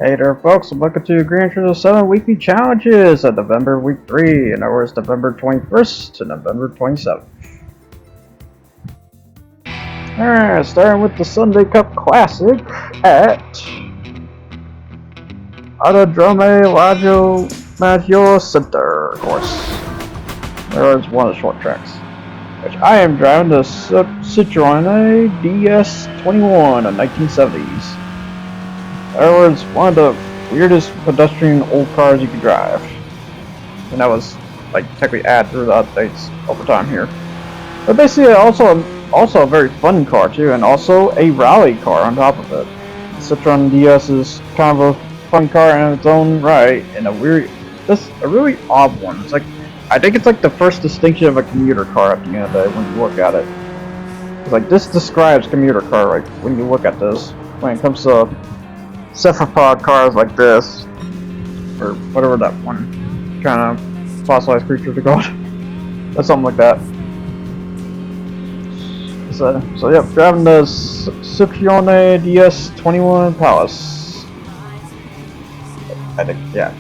Hey there folks, and welcome to Grand GT7 weekly challenges at November week 3, in other words November 21st to November 27th. Alright, starting with the Sunday Cup Classic at Autodrome Maggio Center, of course. There is one of the short tracks, which I am driving the Citroen DS21 of 1970s. In other words, one of the weirdest pedestrian old cars you could drive. And that was like technically added through the updates over time here. But basically also a very fun car too, and also a rally car on top of it. The Citroen DS is kind of a fun car in its own right, and a really odd one. It's like, I think it's like the first distinction of a commuter car at the end of the day when you look at it. It's like, this describes commuter car, like when you look at this, when it comes to cephalopod cars like this, or whatever that one kind of fossilized creature to call it, or something like that. So yep, driving the Citroen DS21 Palace. I think, yeah.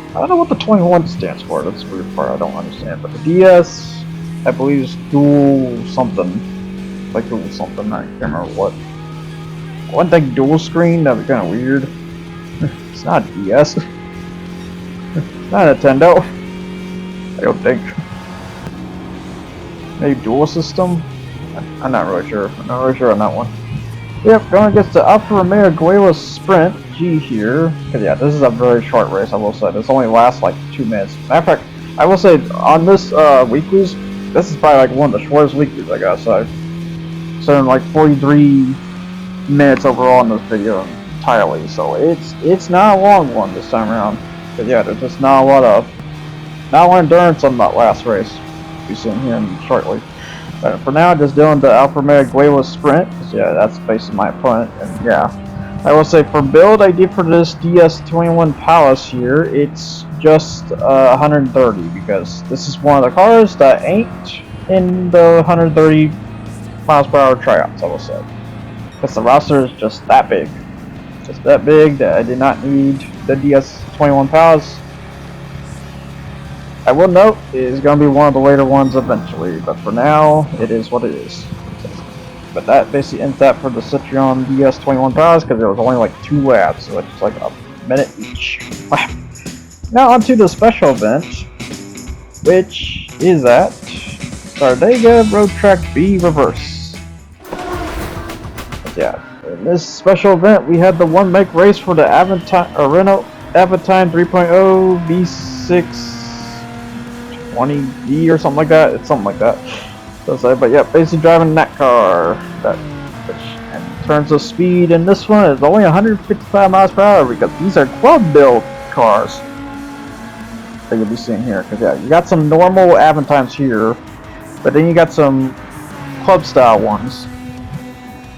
I don't know what the 21 stands for. That's the weird part I don't understand. But the DS, I believe, is dual something. Like dual something. I can't remember what. One thing, dual screen. That'd be kind of weird. It's not DS. It's not Nintendo. I don't think. Maybe dual system. I'm not really sure. I'm not really sure on that one. Yep, going against the Alfa Romeo Guayua Sprint G here. Cause yeah, this is a very short race. I will say this only lasts like 2 minutes. Matter of fact, I will say on this weeklies, this is probably like one of the shortest weeklies I got. So, like 43 minutes overall in this video entirely. So it's not a long one this time around. But yeah, there's just not a lot of endurance on that last race. We'll be seeing here shortly. But for now, just doing the Alfa Romeo Guayua Sprint. Yeah, that's basically my opponent. And yeah, I will say for build I did for this DS21 Palace here, it's just 130 because this is one of the cars that ain't in the 130 miles per hour tryouts. I will say because the roster is just that big, that I did not need the DS21 Palace. I will note it is going to be one of the later ones eventually, but for now, it is what it is. But that basically ends that for the Citroen DS21 Palace because it was only like 2 laps, so it's like a minute each. Now onto the special event, which is at Stardega Road Track B Reverse. But yeah, in this special event, we had the one make race for the Renault Aventime 3.0 V6 20D or something like that. It's something like that. But yeah, basically driving that car. Which, in terms of speed, in this one is only 155 miles per hour because these are club build cars that you'll be seeing here. Because yeah, you got some normal Aventimes here, but then you got some club style ones.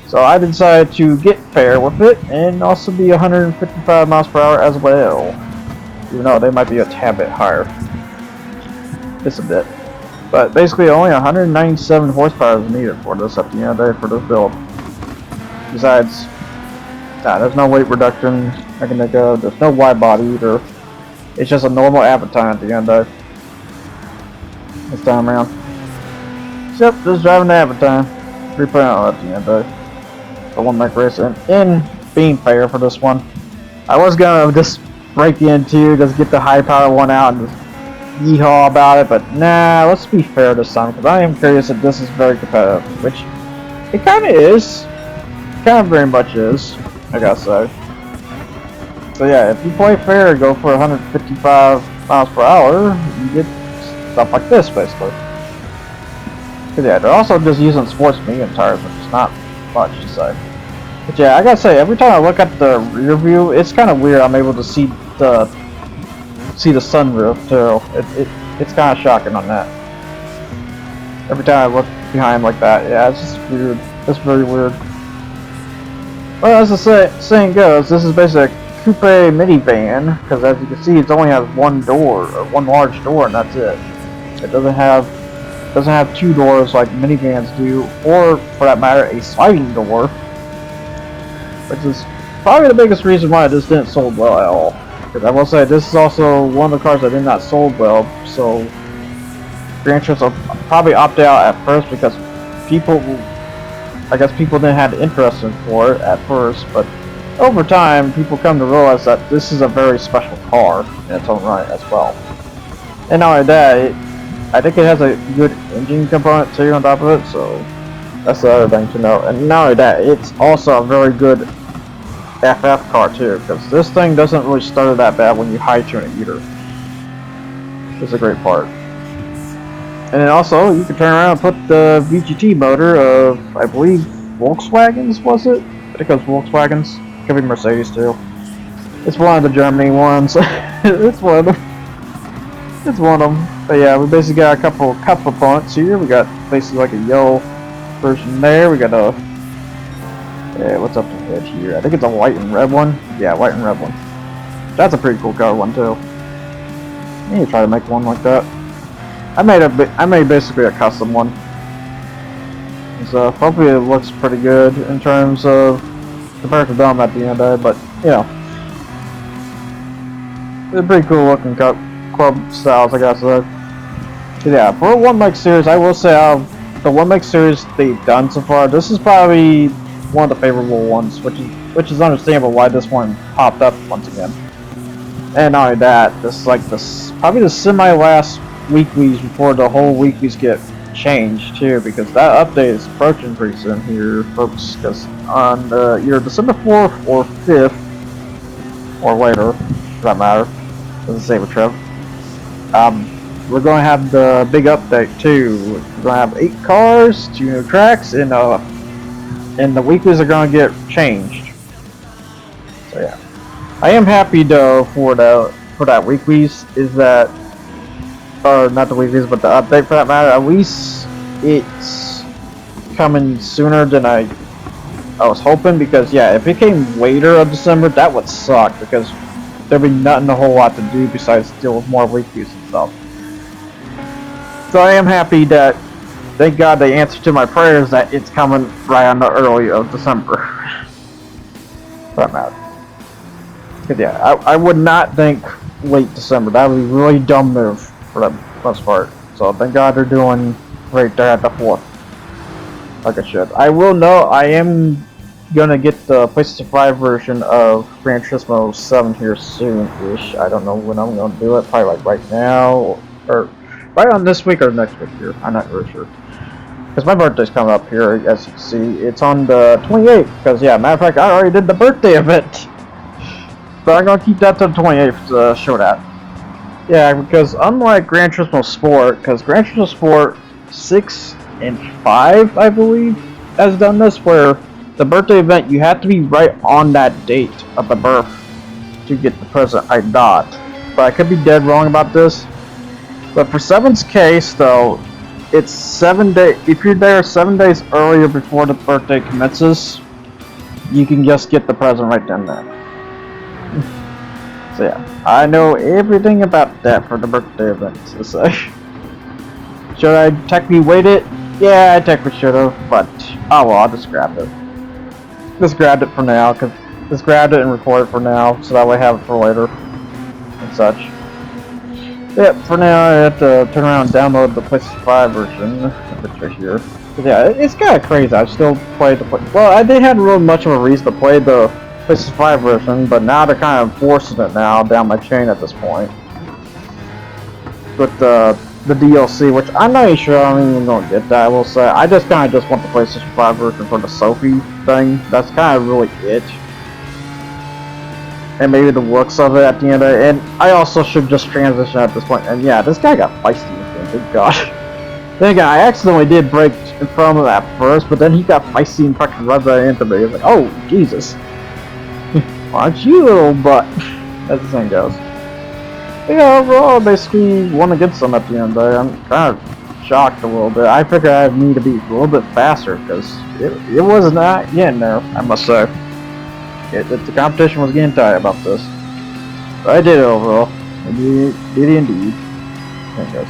So I decided to get fair with it and also be 155 miles per hour as well, even though they might be a tad bit higher. Just a bit. But basically only 197 horsepower is needed for this at the end of the day for this build. Besides, there's no weight reduction I can think of, there's no wide body either. It's just a normal Aventime at the end of this time around. Yep, just driving the Aventime 3.0 at the end of the day. For one make race. And in being fair for this one, I was gonna just break into, just get the high power one out and just yeehaw about it, but nah, let's be fair this time because I am curious if this is very competitive, which it kind of is. Kind of very much is, I gotta say. So yeah, if you play fair, go for 155 miles per hour, you get stuff like this basically. Cause yeah, they're also just using sports medium tires, which is not much to say. But yeah, I gotta say, every time I look at the rear view, it's kind of weird. I'm able to see the sunroof too. It's kind of shocking on that. Every time I look behind like that, yeah, it's just weird. It's very weird. Well, as the saying goes, this is basically a coupe minivan because, as you can see, it only has one door, or one large door, and that's it. It doesn't have 2 doors like minivans do, or for that matter, a sliding door, which is probably the biggest reason why this didn't sold well at all. Because I will say, this is also one of the cars that did not sold well, so Gran Turismo probably opted out at first because people, I guess people didn't have the interest for it at first, but over time, people come to realize that this is a very special car in its own right as well. And not only that, I think it has a good engine component too on top of it, so that's the other thing to know. And not only that, it's also a very good FF car too, because this thing doesn't really stutter that bad when you high tune it either. It's a great part. And then also, you can turn around and put the VGT motor of, I believe, Volkswagens, was it? I think it was Volkswagens. Could be Mercedes too. It's one of the Germany ones. It's one of them. It's one of them. But yeah, we basically got a couple components here. We got basically like a yellow version there. We got a, yeah, what's up to the edge here? I think it's a white and red one. Yeah, white and red one. That's a pretty cool color one too. I need to try to make one like that. I made basically a custom one. So hopefully it looks pretty good in terms of compared to them at the end of it, but you know, it's a pretty cool looking club styles, I guess. Yeah, for a 1 series, I will say the 1 series they've done so far, this is probably one of the favorable ones, which is understandable why this one popped up once again. And not only that, this is like probably the semi-last weeklies before the whole weeklies get changed too, because that update is approaching pretty soon here, folks. Because on either December 4th or 5th, or later, for that matter, doesn't say with Trev. We're going to have the big update too. We're going to have 8 cars, 2 new tracks, and the weeklies are going to get changed. So yeah, I am happy though for that weeklies is that, or not the weeklies, but the update for that matter. At least it's coming sooner than I was hoping, because yeah, if it came later of December, that would suck because there'd be nothing a whole lot to do besides deal with more weeklies and stuff. So I am happy that, thank God they answered to my prayers that it's coming right on the early of December. For that matter. Cause yeah, I would not think late December. That would be a really dumb move for the most part. So thank God they're doing right there at the 4th. Like I should. I will know I am gonna get the PlayStation 5 version of Gran Turismo 7 here soon-ish. I don't know when I'm gonna do it. Probably like right now, or right on this week or next week here. I'm not really sure. Because my birthday's coming up here, as you can see. It's on the 28th. Because yeah, matter of fact, I already did the birthday event. But I'm gonna keep that to the 28th to show that. Yeah, because unlike Gran Turismo Sport, because Gran Turismo Sport 6 and 5, I believe, has done this, where the birthday event, you have to be right on that date of the birth to get the present. I thought, but I could be dead wrong about this. But for 7's case, though, it's 7 days. If you're there 7 days earlier before the birthday commences, you can just get the present right then and there. So yeah, I know everything about that for the birthday event. So should I technically wait it? Yeah, I technically should have, but oh well, I'll just grab it. Just grabbed it for now, just grabbed it and recorded it for now, so that way I have it for later and such. Yep, for now I have to turn around and download the PlayStation 5 version, which right here. But yeah, it's kind of crazy. I still played the well, they hadn't really much of a reason to play the PlayStation 5 version, but now they're kind of forcing it now down my chain at this point. With the DLC, which I'm not even sure I'm even going to get that, I will say. I just kind of just want the PlayStation 5 version for the Sophie thing. That's kind of really it. And maybe the looks of it at the end of it. And I also should just transition at this point. And yeah, this guy got feisty. Good God. Then again, I accidentally did break in front of him at first, but then he got feisty and fucking rubbed right into me. I was like, oh, Jesus. Aren't you, little butt? As the saying goes. Yeah, overall, I basically won against them at the end there. I'm kind of shocked a little bit. I figured I need to be a little bit faster, because it was not getting there, I must say. The competition was getting tight about this. But I did it overall. I did it indeed. There it goes.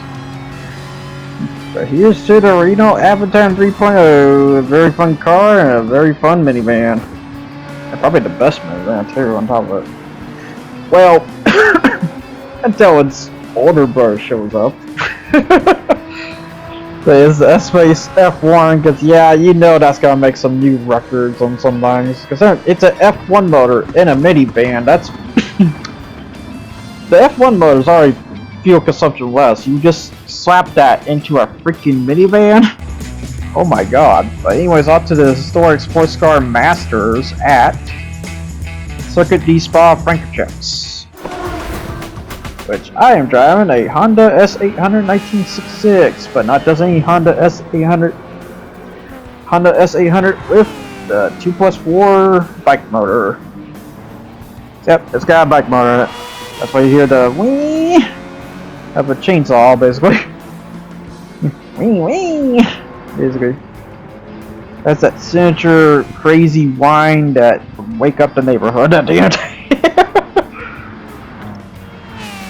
So here's to the Reno Avatar 3.0. A very fun car and a very fun minivan. And probably the best minivan too on top of it. Well, until its older brother shows up. It's the S-Space F1, because yeah, you know that's gonna make some new records on some lines. Because it's an F1 motor in a minivan. That's the F1 motor is already fuel consumption less. You just slap that into a freaking minivan. Oh my god. But anyways, off to the historic sports car masters at Circuit D Spa Francorchamps, which I am driving a Honda S800 1966, but not just any Honda S800. Honda S800 with the 2+4 bike motor. Yep, it's got a bike motor in it. That's why you hear the wee of a chainsaw, basically. Wee wee. Basically, that's that signature crazy whine that wake up the neighborhood at the end of the day.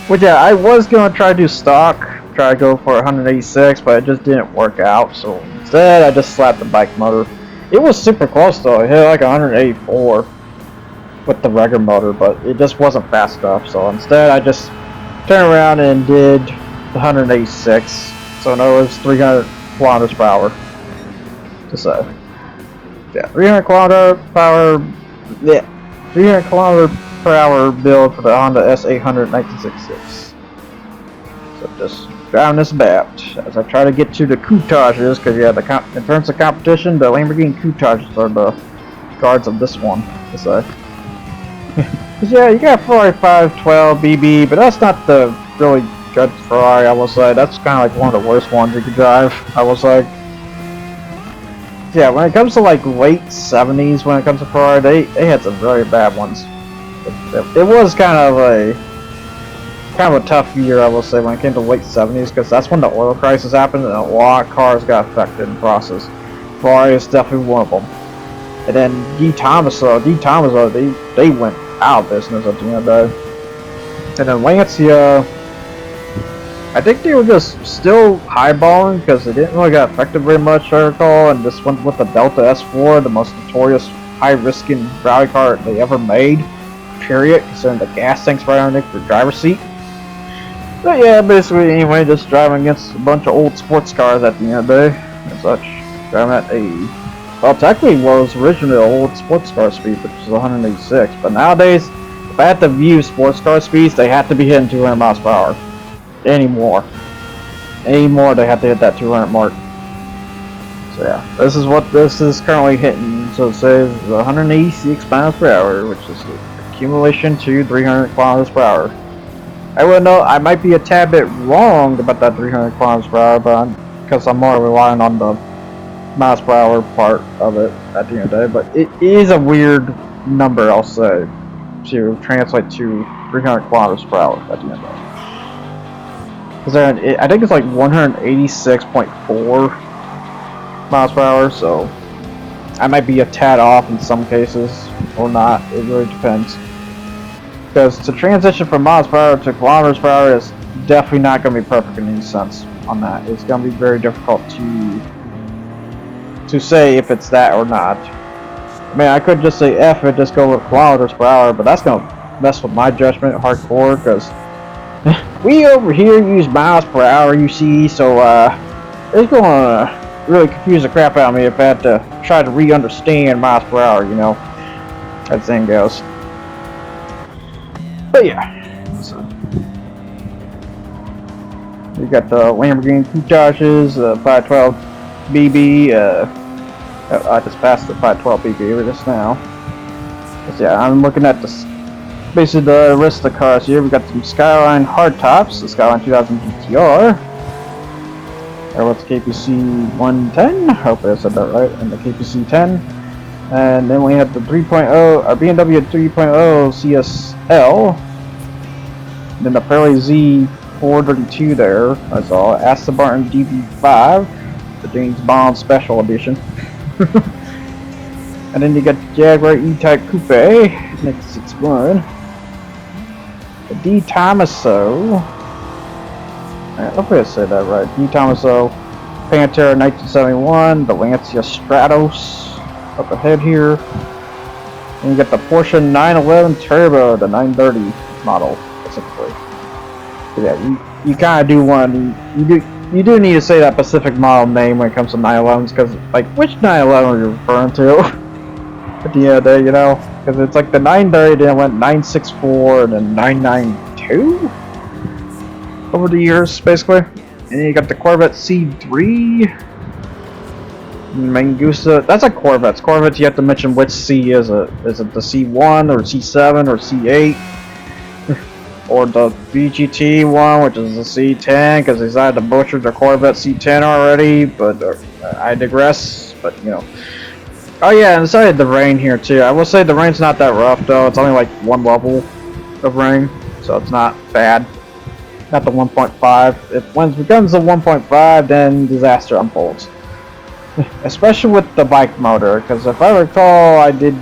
Which yeah, I was gonna try to do stock, try to go for 186, but it just didn't work out. So instead, I just slapped the bike motor. It was super close though. It hit like 184 with the regular motor, but it just wasn't fast enough. So instead, I just turned around and did the 186. So in other words, 300 kilometers per hour. To say, yeah, 300 kilometer per hour. Yeah, 300 kilometer per hour build for the Honda S800 1966. So just driving this about as I try to get to the Coutages, because yeah, in terms of competition, the Lamborghini Coutages are the guards of this one. To say, because yeah, you got Ferrari 512 BB, but that's not the really good Ferrari. I will say that's kind of like one of the worst ones you could drive. I will say. Yeah, when it comes to like late 70s, when it comes to Ferrari, they had some very bad ones. It was kind of a tough year, I will say, when it came to late 70s, because that's when the oil crisis happened and a lot of cars got affected in the process. Ferrari is definitely one of them. And then D. Thomas, they went out of business at the end of the day. And then Lancia, I think they were just still highballing because they didn't really get affected very much, I recall, and just went with the Delta S4, the most notorious high-risking rally car they ever made, period, considering the gas tanks right underneath the driver's seat. But yeah, basically, anyway, just driving against a bunch of old sports cars at the end of the day, and such. Driving at well, technically was originally an old sports car speed, which is 186, but nowadays, if I had to view sports car speeds, they have to be hitting 200 miles per hour. Anymore, they have to hit that 200 mark. So yeah, this is what this is currently hitting. So it says 186 miles per hour, which is accumulation to 300 kilometers per hour. I would know I might be a tad bit wrong about that 300 kilometers per hour, but because I'm more relying on the miles per hour part of it at the end of the day. But it is a weird number, I'll say, to translate to 300 kilometers per hour at the end of the day. I think it's like 186.4 miles per hour, so I might be a tad off in some cases, or not. It really depends. Because to transition from miles per hour to kilometers per hour is definitely not going to be perfect in any sense on that. It's going to be very difficult to say if it's that or not. I mean, I could just say F and just go with kilometers per hour, but that's going to mess with my judgment hardcore, because we over here use miles per hour, you see, so it's going to really confuse the crap out of me if I had to try to re-understand miles per hour, you know, as thing goes. But yeah, so we got the Lamborghini Coutages, 512 BB. I just passed the 512 BB just now. But yeah, I'm looking at this. Basically, the rest of the cars here, we got some Skyline hardtops, the Skyline 2000 GTR. There was the KPC 110, I hope I said that right, and the KPC 10. And then we have the 3.0, our BMW 3.0 CSL. And then the Fairley Z 432 there, I saw. Aston Martin DB5, the James Bond Special Edition. And then you got the Jaguar E-Type Coupe, 1961. The D. Tomaso, hopefully I said that right. D. Tomaso Pantera 1971, the Lancia Stratos up ahead here. And you get the Porsche 911 Turbo, the 930 model, basically. So yeah, you kind of do want you do need to say that specific model name when it comes to 911s, because like which 911 are you referring to? At the end of the day, you know, because it's like the 930, then went 964, and then 992 over the years, basically. And then you got the Corvette C3. Mangusta, that's a Corvette. Corvettes, you have to mention which C is it. Is it the C1 or C7 or C8? Or the BGT one, which is the C10, because they decided to butcher the Corvette C10 already, but I digress, but you know. Oh yeah, and sorry the rain here too. I will say the rain's not that rough though, it's only like one level of rain, so it's not bad. Not the 1.5. If when it becomes a 1.5, then disaster unfolds. Especially with the bike motor, because if I recall, I did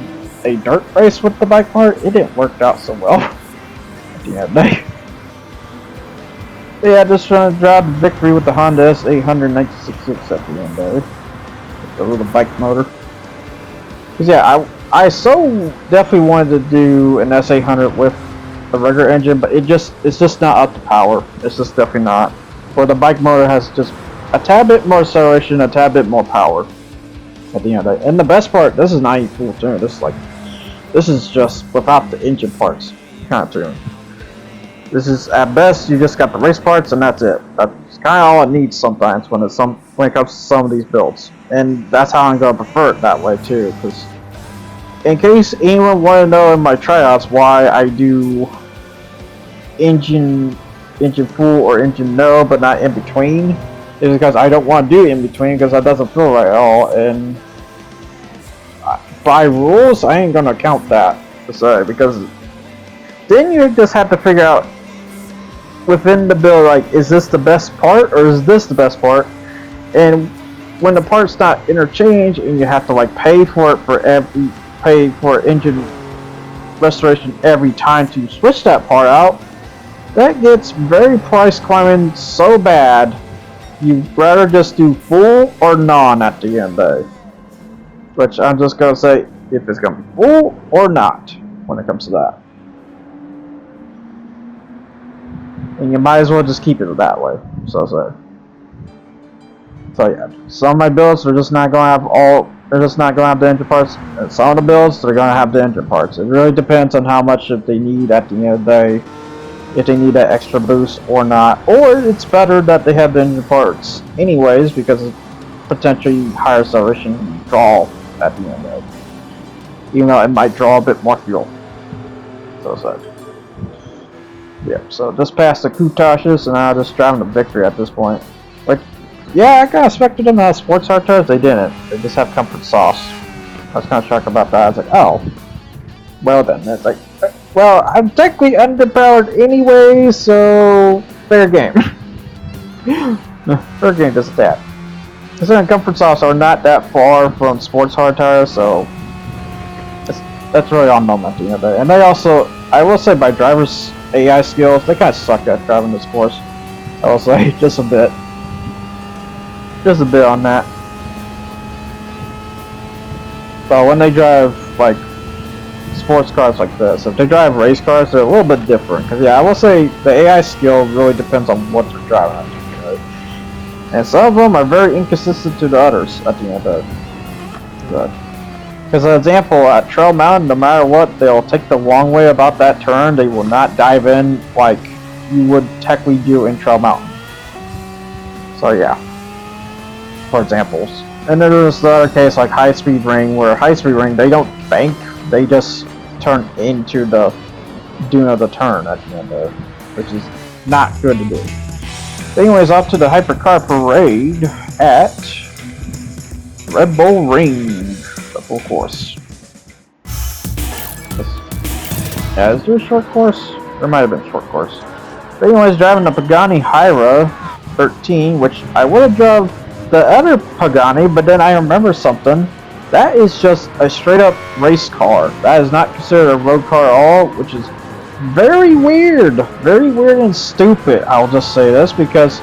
a dirt race with the bike motor. It didn't work out so well at the end of the day. Yeah, just trying to drive the victory with the Honda S800 1966 at the end of the day. With the little bike motor. Because yeah, I so definitely wanted to do an S800 with a regular engine, but it's just not up to power. It's just definitely not. Where the bike motor has just a tad bit more acceleration, a tad bit more power at the end of the day. And the best part, this is not even full tune. This is just without the engine parts kind of tune. This is at best you just got the race parts and that's it. That's kind of all it needs sometimes when it comes to some of these builds. And that's how I'm gonna prefer it that way too. Because in case anyone want to know in my tryouts why I do engine full or engine no, but not in between, is because I don't want to do in between because that doesn't feel right at all, and by rules I ain't gonna count that because then you just have to figure out within the build, like, is this the best part or is this the best part? And when the part's not interchanged and you have to like pay for engine restoration every time to switch that part out, that gets very price climbing so bad. You'd rather just do full or non at the end of the day. Which I'm just gonna say if it's gonna be full or not when it comes to that. And you might as well just keep it that way. So yeah, some of my builds are just not gonna have the engine parts, and some of the builds they're gonna have the engine parts. It really depends on how much they need at the end of the day. If they need that extra boost or not, or it's better that they have the engine parts anyways because of potentially higher acceleration draw at the end of it. Even though it might draw a bit more fuel. So yeah, so just past the Coutashes and now just driving the Victory at this point. Like, yeah, I kinda expected them to have sports hard tires, they didn't. They just have comfort sauce. I was kinda shocked about that. I was like, oh. Well then, it's like, well, I'm technically underpowered anyway, so fair game. Fair game, just that. Because then comfort sauce are not that far from sports hard tires, so that's really on them at the end of the day. And they also, I will say, by drivers' AI skills, they kind of suck at driving this course. I will say, just a bit on that. But when they drive like sports cars like this, if they drive race cars, they're a little bit different. Because yeah, I will say the AI skill really depends on what they're driving. And some of them are very inconsistent to the others at the end of it. Because an example, at Trail Mountain, no matter what, they'll take the long way about that turn. They will not dive in like you would technically do in Trail Mountain. So yeah, for examples. And then there's the other case like High Speed Ring, where High Speed Ring, they don't bank, they just turn into the dune of the turn at the end of it, which is not good to do. Anyways, off to the Hypercar Parade at Red Bull Ring, the full course. Yeah, is there a short course? There might have been a short course. But anyways, driving the Pagani Hyra 13, which I would have drove the other Pagani, but then I remember something. That is just a straight up race car. That is not considered a road car at all, which is very weird and stupid. I'll just say this because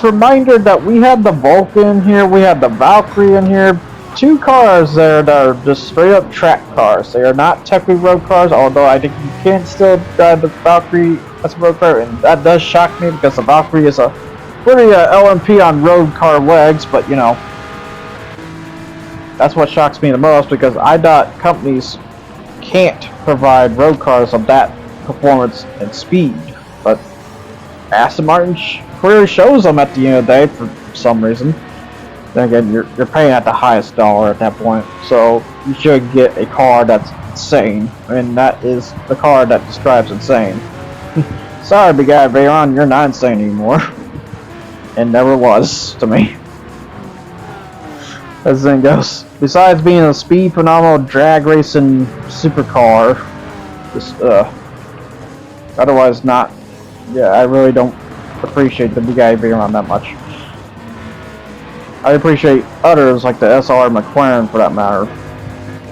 reminder that we had the Vulcan here, we had the Valkyrie in here two cars there that are just straight up track cars. They are not technically road cars, although I think you can still drive the Valkyrie as a road car, and that does shock me because the Valkyrie is a pretty LMP on road car legs, but you know, that's what shocks me the most because IDOT companies can't provide road cars of that performance and speed, but Aston Martin clearly shows them at the end of the day for some reason. Then again, you're paying at the highest dollar at that point, so you should get a car that's insane, and that is the car that describes insane. Sorry, big guy Veyron, you're not insane anymore, and never was to me. As the thing goes, besides being a speed phenomenal drag racing supercar, just otherwise not. Yeah, I really don't appreciate the big guy Veyron that much. I appreciate others like the SR McLaren, for that matter,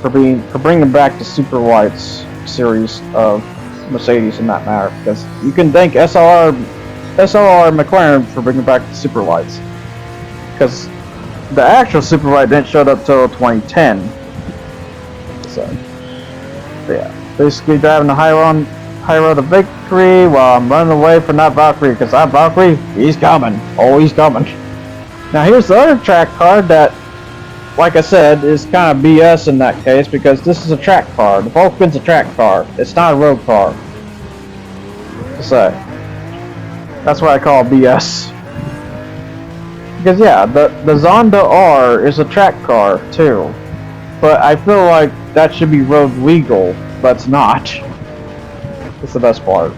for bringing back the super whites series of Mercedes in that matter, because you can thank SLR McLaren for bringing back the super whites, because the actual super white didn't show up till 2010. So yeah, basically driving the high road to victory while I'm running away from that Valkyrie, because that Valkyrie, he's coming. Oh, he's coming. Now here's the other track car that, like I said, is kind of BS in that case, because this is a track car. The Vulcan's a track car. It's not a road car. To say. That's what I call BS. Because yeah, the Zonda R is a track car too. But I feel like that should be road legal, but it's not. It's the best part.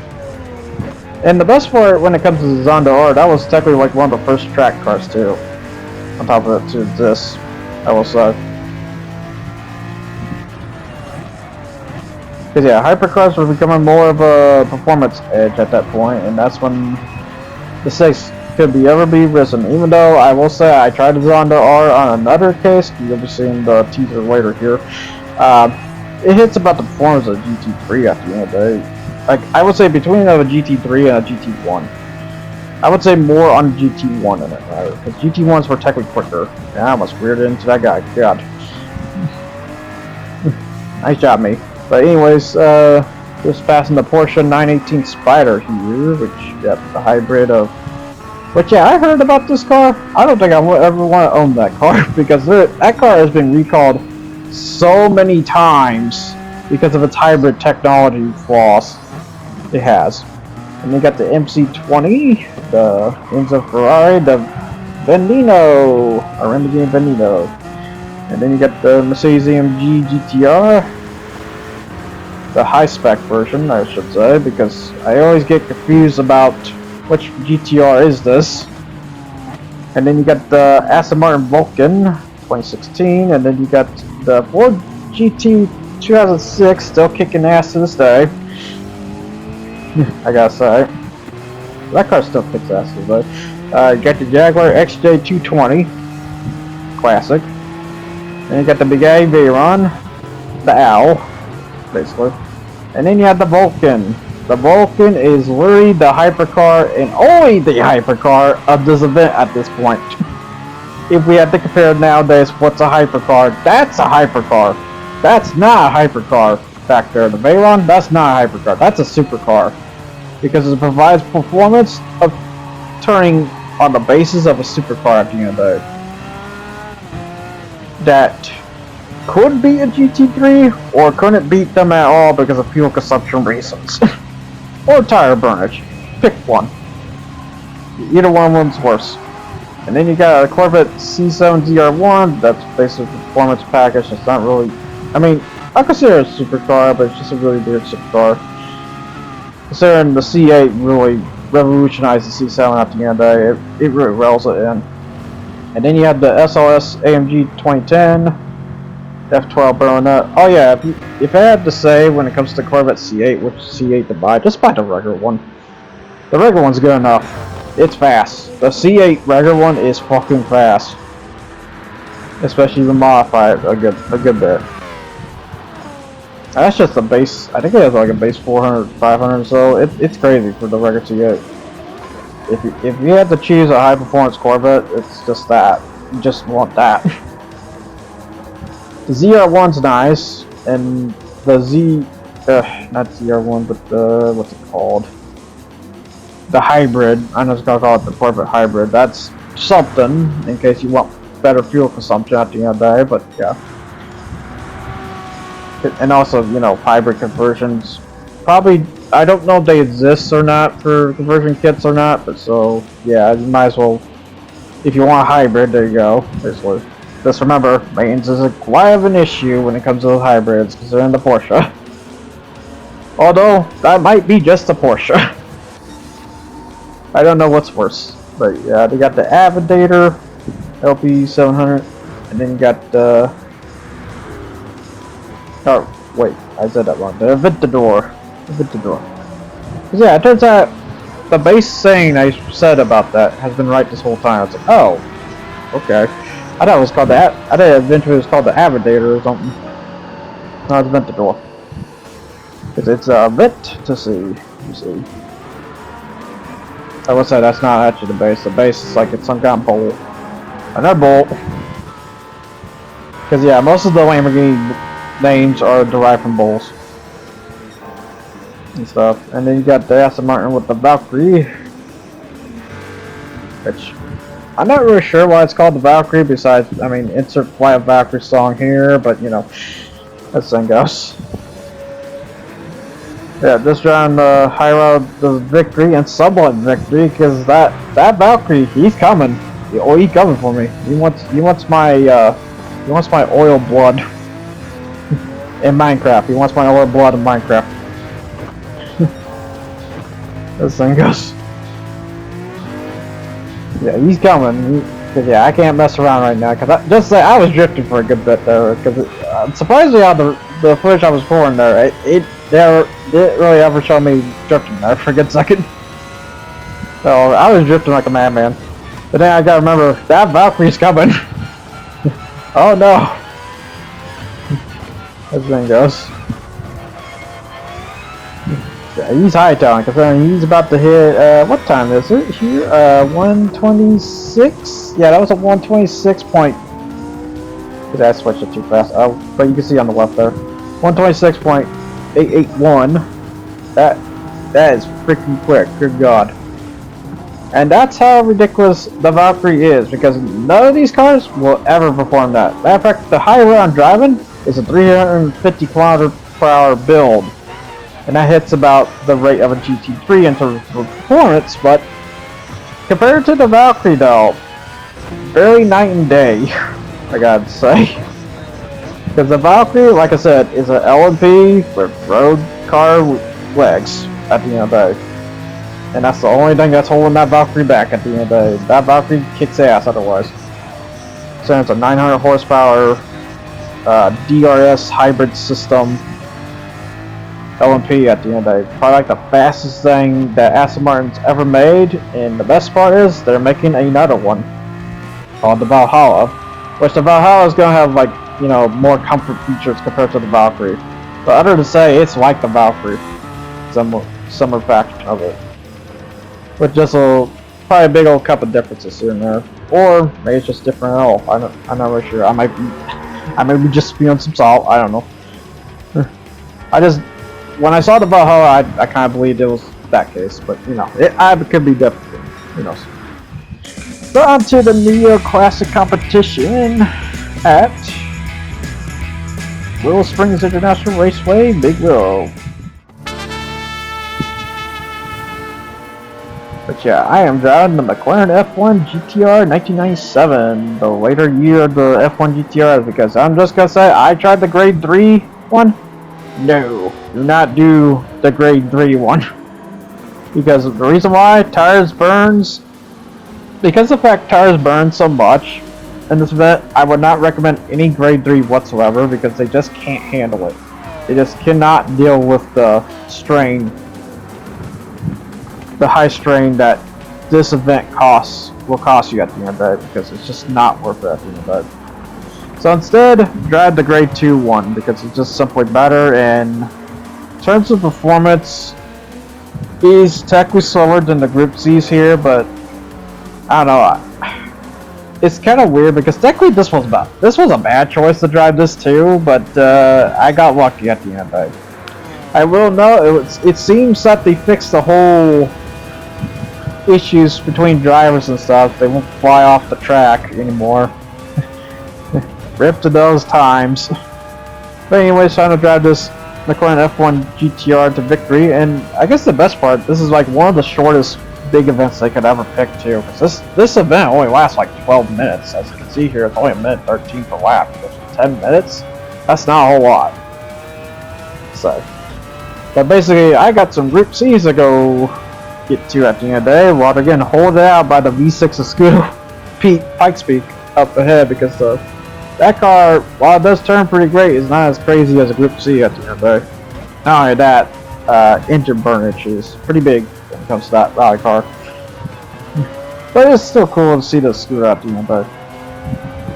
And the best part when it comes to the Zonda R, that was technically like one of the first track cars too. On top of it to this, I will say. Because yeah, hypercars were becoming more of a performance edge at that point, and that's when the stakes could ever be risen. Even though I will say I tried the Zonda R on another case, you'll be seeing the teaser later here. It hits about the performance of GT3 at the end of the day. Like, I would say between a GT3 and a GT1. I would say more on GT1 in it, rather, because GT1s were technically quicker. Yeah, I almost reared into that guy. God. Nice job, me. But anyways, just passing the Porsche 918 Spider here, which, yep, the hybrid of... But yeah, I heard about this car. I don't think I would ever want to own that car, because that car has been recalled so many times because of its hybrid technology flaws. It has. And you got the MC20, the Enzo Ferrari, the Veneno, or Lamborghini Veneno. And then you got the Mercedes AMG GTR, the high-spec version, I should say, because I always get confused about which GTR is this. And then you got the Aston Martin Vulcan 2016, and then you got the Ford GT 2006, still kicking ass to this day. I gotta say, that car still kicks ass to this day. You got the Jaguar XJ220, classic. Then you got the Big A Veyron, the Owl, basically. And then you have the Vulcan. The Vulcan is literally the hypercar, and only the hypercar of this event at this point. If we had to compare nowadays, what's a hypercar? That's a hypercar. That's not a hypercar back there. The Veyron, that's not a hypercar. That's a supercar. Because it provides performance of turning on the basis of a supercar at the end of the day. That could be a GT3, or couldn't beat them at all because of fuel consumption reasons. Or tire burnage. Pick one. Either one of them's worse. And then you got a Corvette C7 ZR1, that's basically a performance package. It's not really, I mean, I consider it a supercar, but it's just a really weird supercar. Considering the C8 really revolutionized the C7 at the end of the day, it really rails it in. And then you have the SLS AMG 2010, F12 Baronet. Oh yeah, if I had to say when it comes to Corvette C8, which C8 to buy, just buy the regular one. The regular one's good enough. It's fast. The C8 regular one is fucking fast. Especially the modified a good bit. That's just the base. I think it has like a base 400, 500, so it's crazy for the regular C8. If you had to choose a high performance Corvette, it's just that. You just want that. The ZR1's nice, and the not ZR1, but the, what's it called? The hybrid. I'm just gonna call it the corporate hybrid. That's something in case you want better fuel consumption at the end of the day, but yeah. And also, you know, hybrid conversions. Probably, I don't know if they exist or not for conversion kits or not, but so, yeah, you might as well, if you want a hybrid, there you go. Basically. Just remember, maintenance is quite of an issue when it comes to those hybrids, because they're in the Porsche. Although, that might be just a Porsche. I don't know what's worse. But yeah, they got the Avidator LP700, and then you got the... oh, wait, I said that wrong. The Aventador. Yeah, it turns out the base thing I said about that has been right this whole time. I was like, oh, okay. I thought it was called the I thought eventually it was called the Avidator or something. No, it's Aventador. Because it's a vent to see. You see. I will say that's not actually the base. The base is like it's some kind of bolt. Another bolt. Because yeah, most of the Lamborghini names are derived from bowls and stuff. And then you got the Aston Martin with the Valkyrie, which I'm not really sure why it's called the Valkyrie. Besides, I mean, insert Fly of Valkyrie song here, but you know, that's thing goes. Yeah, just trying to high road the victory and somewhat victory, because that Valkyrie, he's coming. Oh, he's coming for me. He wants my oil blood in Minecraft. He wants my oil blood in Minecraft. This thing goes. Yeah, he's coming. Cause yeah, I can't mess around right now. Cause I was drifting for a good bit there. Cause surprisingly, on the footage I was pouring there, it didn't really ever show me drifting there for a good second. So I was drifting like a madman. But then I gotta remember that Valkyrie's coming. Oh no! This thing goes. Yeah, he's hightailing because he's about to hit. What time is it here? 126. Yeah, that was a 126 point. Did I switch it too fast? Oh, but you can see on the left there, 126.881. That is freaking quick. Good God. And that's how ridiculous the Valkyrie is, because none of these cars will ever perform that. Matter of fact, the highway I'm driving is a 350 km/h build. And that hits about the rate of a GT3 in terms of performance, but compared to the Valkyrie though, very night and day, I gotta say. Because the Valkyrie, like I said, is an LMP with road car legs at the end of the day. And that's the only thing that's holding that Valkyrie back at the end of the day. That Valkyrie kicks ass otherwise. So it's a 900 horsepower DRS hybrid system LMP at the end of the day. Probably like the fastest thing that Aston Martin's ever made. And the best part is they're making another one called the Valhalla. Which the Valhalla is going to have, like, you know, more comfort features compared to the Valkyrie. But other to say, it's like the Valkyrie. Similar faction of it. With just probably a big old couple differences here and there. Or maybe it's just different at all. I'm not really sure. I might be just spewing some salt. I don't know. When I saw the Valhalla, I kind of believed it was that case, but you know, it could be different. Who knows? But on to the Neo Classic competition at Willow Springs International Raceway, Big Willow. But yeah, I am driving the McLaren F1 GTR 1997, the later year of the F1 GTR, because I'm just gonna say, I tried the grade 3 one. No, do not do the grade 3 one. Because the reason why, tires burns. Because the fact tires burn so much in this event, I would not recommend any grade 3 whatsoever, because they just can't handle it. They just cannot deal with the strain, the high strain that this event will cost you at the end of the day, because it's just not worth it at the end of the day. So instead, drive the grade 2 one, because it's just simply better. And in terms of performance, he's technically slower than the Group C's here, but I don't know. it's kind of weird because technically this was a bad choice to drive this too, but I got lucky at the end. I will know it seems that they fixed the whole issues between drivers and stuff. They won't fly off the track anymore. Rip to those times. But anyways, trying to drive this McLaren F1 GTR to victory, and I guess the best part, this is like one of the shortest big events they could ever pick too, because this event only lasts like 12 minutes. As you can see here, it's only a minute 13 per lap. 10 minutes? That's not a whole lot. So, but basically, I got some Group C's to go get to at the end of the day, while they're getting hold out by the V6 of Scooter Pikes Peak up ahead, because that car, while it does turn pretty great, is not as crazy as a Group C at the end of the day. Not only that, engine burnage is pretty big when it comes to that rally car. But it's still cool to see the Scooter at the end of the day.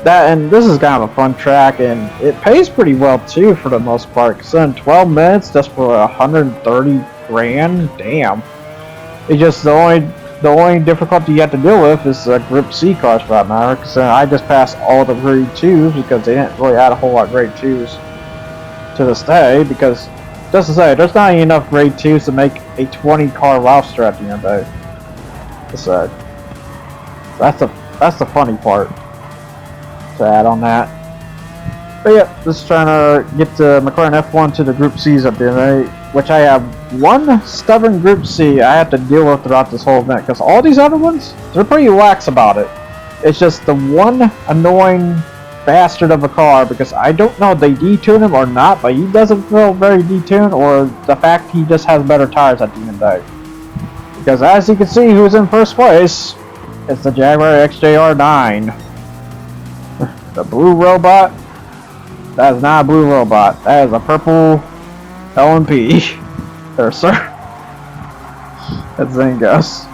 That, and this is kind of a fun track, and it pays pretty well too for the most part, because in 12 minutes just for 130 grand, damn. It's just the only difficulty you have to deal with is the Group C cars for that matter, because I just passed all the grade 2s because they didn't really add a whole lot of grade 2s to this day, because just to say, there's not enough grade 2s to make a 20 car roster at the end of the day. So, that's the funny part to add on that. But yeah, just trying to get the McLaren F1 to the Group C's at the end of the day, which I have one stubborn Group C I have to deal with throughout this whole event, because all these other ones, they're pretty lax about it. It's just the one annoying bastard of a car, because I don't know if they detune him or not, but he doesn't feel very detuned, or the fact he just has better tires at the end of the day. Because as you can see, who's in first place, it's the Jaguar XJR9. The blue robot, that is not a blue robot, that is a purple LMP. There, sir. That's Zangos.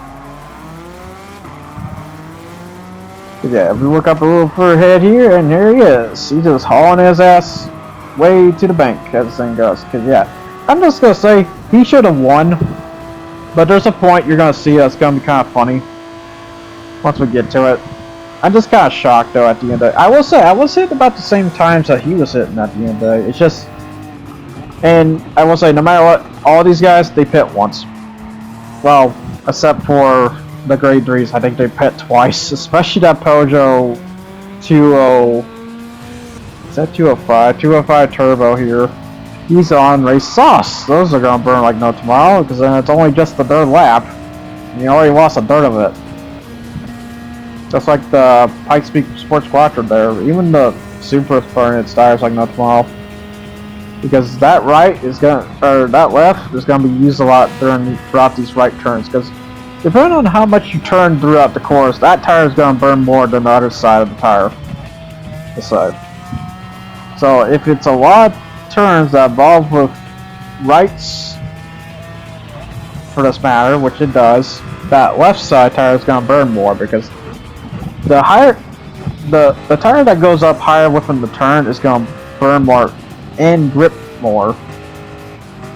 Yeah, if we look up a little further ahead here, and there he is. He's just hauling his ass way to the bank, as Zangos. Cause yeah, I'm just gonna say he should have won, but there's a point you're gonna see that's gonna be kind of funny once we get to it. I'm just kind of shocked though at the end of it. I was hitting about the same times that he was hitting at the end of the day. It's just, and I will say, no matter what, all these guys, they pit once. Well, except for the grade 3s, I think they pit twice, especially that Peugeot 20, is that 205? 205 Turbo here. He's on race sauce. Those are going to burn like no tomorrow, because then it's only just the third lap. You already lost a third of it. Just like the Pikes Peak Sports Quattro there, even the Supra burn its tires like no tomorrow. Because that that left is gonna be used a lot throughout these right turns. Because depending on how much you turn throughout the course, that tire is gonna burn more than the other side of the tire. This side. So if it's a lot of turns that involve with rights, for this matter, which it does, that left side tire is gonna burn more, because the tire that goes up higher within the turn is gonna burn more and grip more.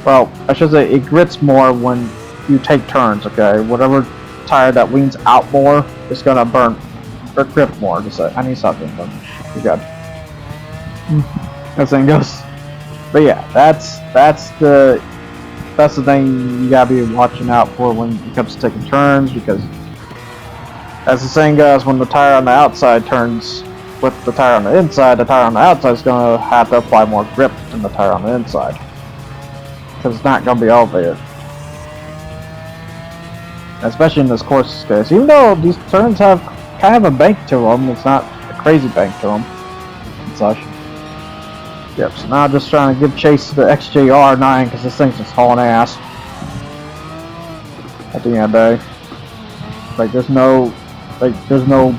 Well, I should say it grips more when you take turns, okay? Whatever tire that leans out more is gonna burn or grip more. Just say, I need something, but you're good. That thing goes. But yeah, that's the thing you gotta be watching out for when it comes to taking turns, because as the saying goes, when the tire on the outside turns with the tire on the inside, the tire on the outside is going to have to apply more grip than the tire on the inside, because it's not going to be elevated. Especially in this course case. Even though these turns have kind of a bank to them, it's not a crazy bank to them and such. Yep, so now I'm just trying to give chase to the XJR9, because this thing's just hauling ass at the end of the day. Like, there's no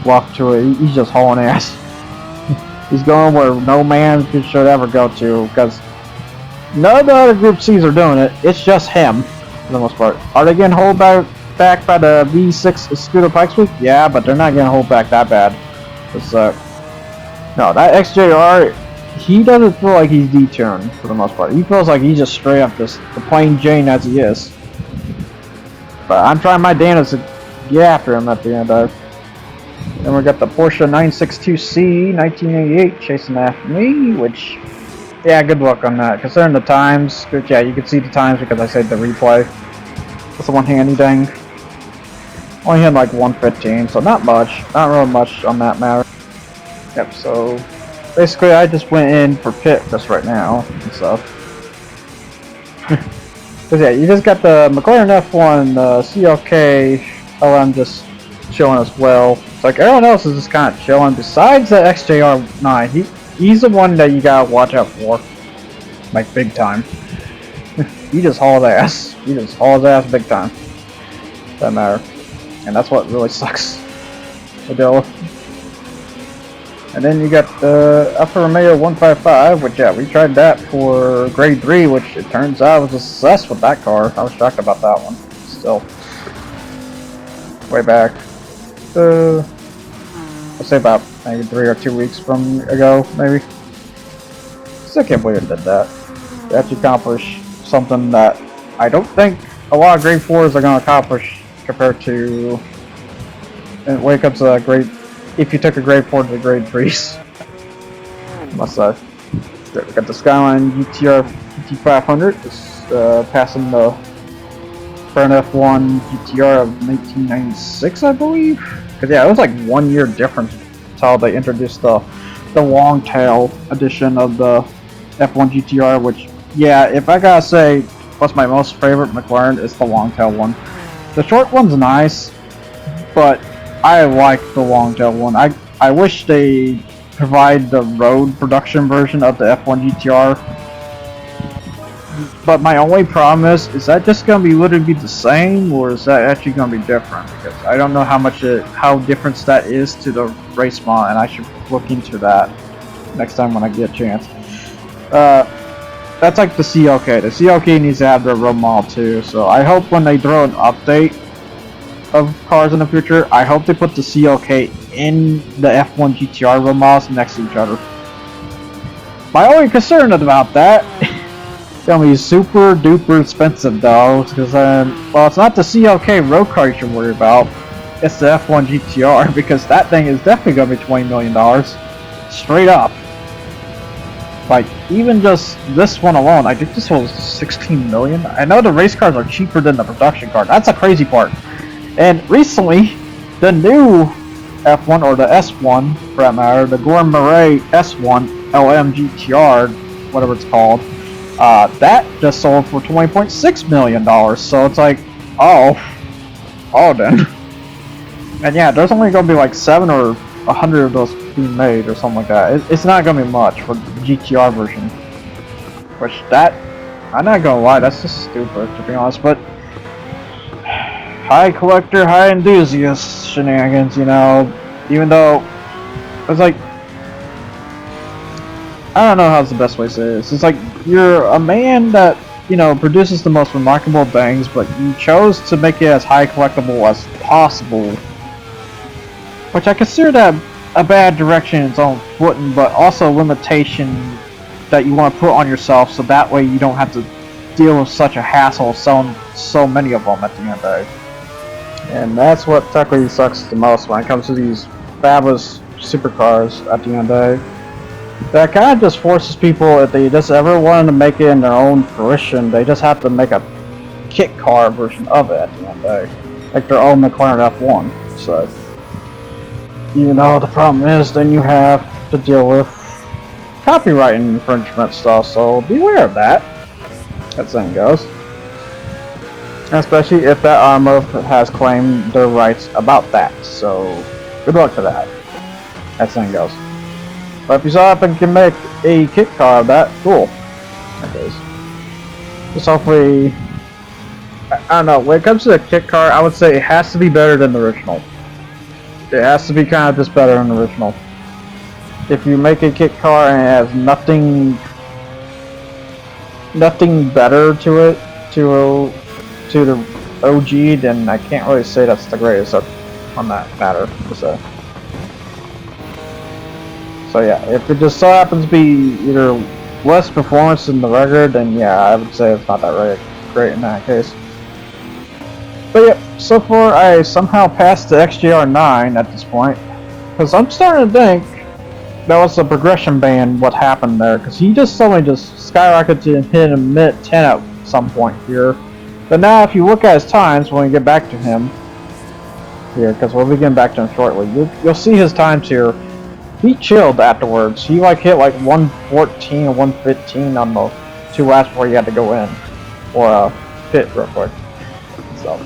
bluff to it. He's just hauling ass. He's going where no man should ever go to, because none of the other Group C's are doing it. It's just him, for the most part. Are they getting hold back by the V6 Scooter Pikes Peak? Yeah, but they're not getting hold back that bad. It's, no, that XJR, he doesn't feel like he's detuned, for the most part. He feels like he's just straight up the plain Jane as he is. But I'm trying my damnedest to get after him at the end of it. Then we got the Porsche 962C 1988 chasing after me, which, yeah, good luck on that. Considering the times, but yeah, you can see the times because I saved the replay. That's the one handy thing. Only hit like 115, so not much. Not real much on that matter. Yep, so basically I just went in for pit just right now and stuff. Cause yeah, you just got the McLaren F1, the CLK LM just chilling as well. It's like everyone else is just kind of chilling. Besides the XJR9, he's the one that you gotta watch out for, like big time. He just hauls ass. He just hauls ass big time. Doesn't matter, and that's what really sucks to deal with. And then you got the Alfa Romeo 155, which yeah, we tried that for grade 3, which it turns out was a success with that car. I was shocked about that one. Still, way back, I'll say about maybe 3 or 2 weeks from ago, maybe. Still can't believe it did that. They actually accomplished something that I don't think a lot of grade 4s are going to accomplish compared to when it comes to grade. If you took a grade 4 to the grade 3s, must say. We got the Skyline GTR 5500, just passing the Burn F1 GTR of 1996, I believe. Cause yeah, it was like 1 year difference until they introduced the long tail edition of the F1 GTR. Which, yeah, if I gotta say, what's my most favorite McLaren is the long tail one. The short one's nice, but I like the long tail one. I wish they provide the road production version of the F1 GTR. But my only problem is that just gonna be literally the same, or is that actually gonna be different? Because I don't know how different that is to the race mod, and I should look into that next time when I get a chance. That's like the CLK. The CLK needs to have their road mod too. So I hope when they throw an update of cars in the future, I hope they put the CLK in the F1 GTR road mods next to each other. My only concern about that, it's gonna be super duper expensive though, because well, it's not the CLK road car you should worry about, it's the F1 GTR, because that thing is definitely gonna be $20 million, straight up. Like, even just this one alone, I think this was 16 million. I know the race cars are cheaper than the production car. That's a crazy part. And recently, the new F1, or the S1 for that matter, the Gorham Murray S1 LM GTR, whatever it's called, that just sold for $20.6 million. So it's like, oh then. And yeah, there's only going to be like 7 or 100 of those being made or something like that. It's not going to be much for the GTR version. Which that, I'm not going to lie, that's just stupid to be honest, but high collector, high enthusiast shenanigans, you know, even though it's like, I don't know how's the best way to say this. It's like you're a man that, you know, produces the most remarkable things, but you chose to make it as high collectible as possible, which I consider that a bad direction in its own footing, but also a limitation that you want to put on yourself, so that way you don't have to deal with such a hassle selling so many of them at the end of the day. And that's what technically sucks the most when it comes to these fabulous supercars at the end of the day. That kind of just forces people, if they just ever wanted to make it in their own fruition, they just have to make a kit car version of it at the end of the day. Like their own McLaren F1. So, even though the problem is, then you have to deal with copyright infringement stuff, so beware of that. That saying goes. Especially if that armor has claimed their rights about that, so good luck to that. That saying goes. But if you saw if I can make a kit car of that, cool. That is. Just hopefully, I don't know, when it comes to the kit car, I would say it has to be better than the original. It has to be kind of just better than the original. If you make a kit car and it has nothing better to it, to the OG, then I can't really say that's the greatest on that matter. So yeah, if it just so happens to be either less performance than the regular, then yeah, I would say it's not that really great in that case. But yeah, so far I somehow passed the XJR9 at this point. Because I'm starting to think that was the progression band, what happened there. Because he just suddenly just skyrocketed to hit a minute 10 at some point here. But now if you look at his times when we get back to him, here, because we'll be getting back to him shortly, you'll see his times here. He chilled afterwards. He like hit like 114 or 115 on the 2 laps before he had to go in. Or pit real quick. So,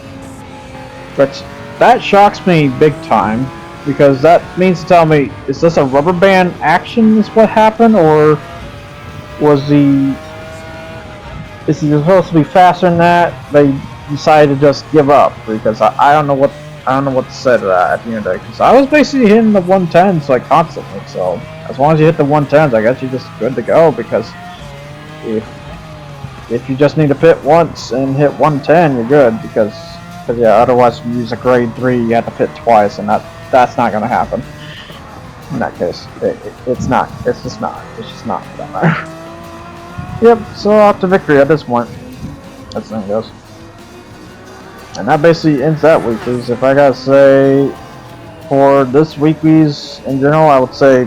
but that shocks me big time. Because that means to tell me, is this a rubber band action is what happened, or is he supposed to be faster than that? They decided to just give up because I don't know what to say to that at the end of the day. Because I was basically hitting the 110s like constantly, so as long as you hit the 110s, I guess you're just good to go. Because if you just need to pit once and hit 110, you're good. Because yeah, otherwise if you use a grade 3, you have to pit twice, and that's not going to happen. In that case, it's not. It's just not. It's just not for that matter. Yep, so off to victory at this point. That's the thing goes. And that basically ends that weeklies. If I gotta say, for this weeklies in general, I would say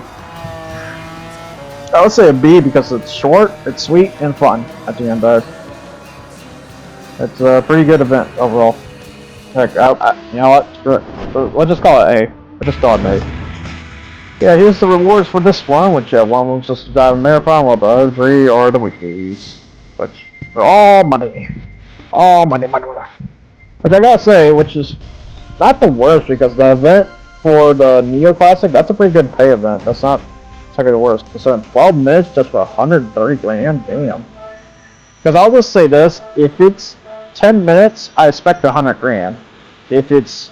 a B because it's short, it's sweet, and fun at the end of it. It's a pretty good event overall. Heck, you know what? Screw it. Let's just call it A. Let's just call it A. Yeah, here's the rewards for this one, which one of them's just to drive a marathon, while the other 3 are the weeklies. Which are all money. All money. Which I gotta say, which is not the worst, because the event for the Neo Classic, that's a pretty good pay event. That's not technically the worst. So in 12 minutes, just for 130 grand, damn. Because I'll just say this, if it's 10 minutes, I expect 100 grand. If it's,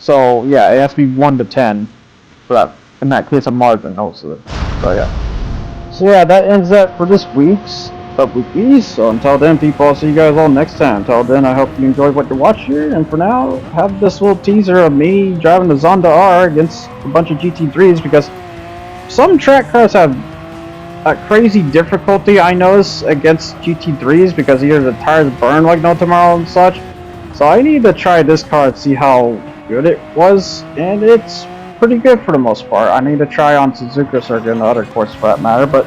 so yeah, it has to be 1 to 10 for that, in that case of margin also. So yeah. So yeah, that ends that for this week's weeklies. So until then, people, I'll see you guys all next time. Until then, I hope you enjoyed what you watched here. And for now, have this little teaser of me driving the Zonda R against a bunch of GT3s, because some track cars have a crazy difficulty, I notice, against GT3s, because either the tires burn like no tomorrow and such. So I need to try this car and see how good it was, and it's pretty good for the most part. I need to try on Suzuka circuit and other courses for that matter, but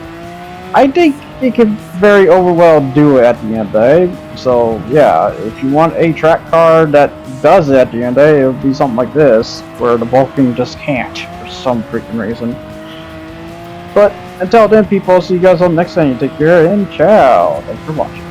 I think it could very well do it at the end of the day. So yeah, if you want a track car that does it at the end of the day, it would be something like this, where the Vulcan just can't for some freaking reason. But until then, people, I'll see you guys on next time. You take care and ciao. Thanks for watching.